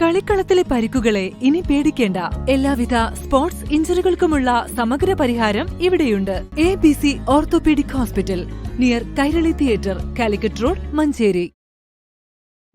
കളിക്കളത്തിലെ പരിക്കുകളെ ഇനി പേടിക്കേണ്ട. എല്ലാവിധ സ്പോർട്സ് ഇഞ്ചുറികൾക്കുമുള്ള സമഗ്ര പരിഹാരം ഇവിടെയുണ്ട്. ABC orthopaedic hospital, near Kairali theatre, Calicut road, Manjeri.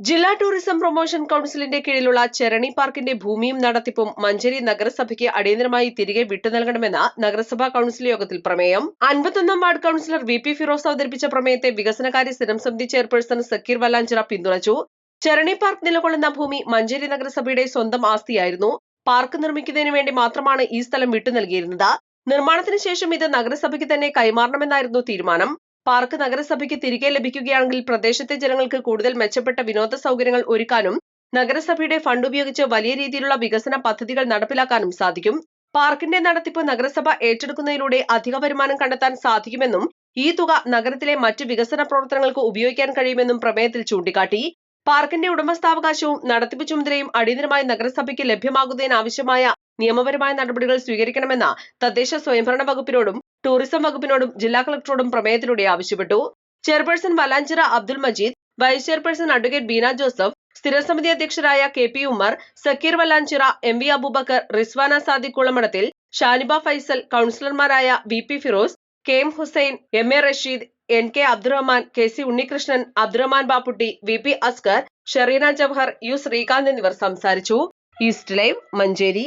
ജില്ലാ ടൂറിസം പ്രൊമോഷൻ കൌൺസിലിന്റെ കീഴിലുള്ള ചെരണി പാർക്കിന്റെ ഭൂമിയും നടത്തിപ്പും മഞ്ചേരി നഗരസഭയ്ക്ക് അടിയന്തരമായി തിരികെ വിട്ടുനൽകണമെന്ന് നഗരസഭാ കൌൺസിൽ യോഗത്തിൽ പ്രമേയം. 51 വാർഡ് കൌൺസിലർ VP ഫിറോസ് അവതരിപ്പിച്ച പ്രമേയത്തെ വികസനകാര്യ സ്ഥിരം സമിതി ചെയർപേഴ്സൺ സക്കീർ വല്ലാഞ്ചിറ പിന്തുണച്ചു. ചെരണി പാർക്ക് നിലകൊള്ളുന്ന ഭൂമി മഞ്ചേരി നഗരസഭയുടെ സ്വന്തം ആസ്തിയായിരുന്നു. പാർക്ക് നിർമ്മിക്കുന്നതിന് വേണ്ടി മാത്രമാണ് ഈ സ്ഥലം വിട്ടു നൽകിയിരുന്നത്. നിർമ്മാണത്തിന് ശേഷം ഇത് നഗരസഭയ്ക്ക് തന്നെ കൈമാറണമെന്നായിരുന്നു തീരുമാനം. പാർക്ക് നഗരസഭയ്ക്ക് തിരികെ ലഭിക്കുകയാണെങ്കിൽ പ്രദേശത്തെ ജനങ്ങൾക്ക് കൂടുതൽ മെച്ചപ്പെട്ട വിനോദ സൗകര്യങ്ങൾ ഒരുക്കാനും നഗരസഭയുടെ ഫണ്ട് ഉപയോഗിച്ച് വലിയ രീതിയിലുള്ള വികസന പദ്ധതികൾ നടപ്പിലാക്കാനും സാധിക്കും. പാർക്കിന്റെ നടത്തിപ്പ് നഗരസഭ ഏറ്റെടുക്കുന്നതിലൂടെ അധിക വരുമാനം കണ്ടെത്താൻ സാധിക്കുമെന്നും ഈ തുക നഗരത്തിലെ മറ്റ് വികസന പ്രവർത്തനങ്ങൾക്ക് ഉപയോഗിക്കാൻ കഴിയുമെന്നും പ്രമേയത്തിൽ ചൂണ്ടിക്കാട്ടി. പാർക്കിന്റെ ഉടമസ്ഥാവകാശവും നടത്തിപ്പ് ചുമതലയും അടിയന്തരമായി നഗരസഭയ്ക്ക് ലഭ്യമാകുന്നതിനാവശ്യമായ നിയമപരമായ നടപടികൾ സ്വീകരിക്കണമെന്ന് തദ്ദേശ സ്വയംഭരണ വകുപ്പിനോടും ടൂറിസം വകുപ്പിനോടും ജില്ലാ കളക്ടറോടും പ്രമേയത്തിലൂടെ ആവശ്യപ്പെട്ടു. Chairperson Valanchira Abdul Majeed, vice chairperson advocate Beena Joseph, സ്ഥിരസമിതി അധ്യക്ഷരായ KP ഉമ്മർ, സക്കീർ വല്ലാഞ്ചിറ, MV അബൂബക്കർ, റിസ്വാന സാദിഖ് കുളമടത്തിൽ, ഷാനിബ ഫൈസൽ, കൌൺസിലർമാരായ VP Firoz, KM Hussain, MA Rasheed, NK Abdurahman, KC Unnikrishnan, Abdurahman Bapputty, VP Askar, Shereena Jawahar, U Sreekanth എന്നിവർ സംസാരിച്ചു. East Live, Manjeri.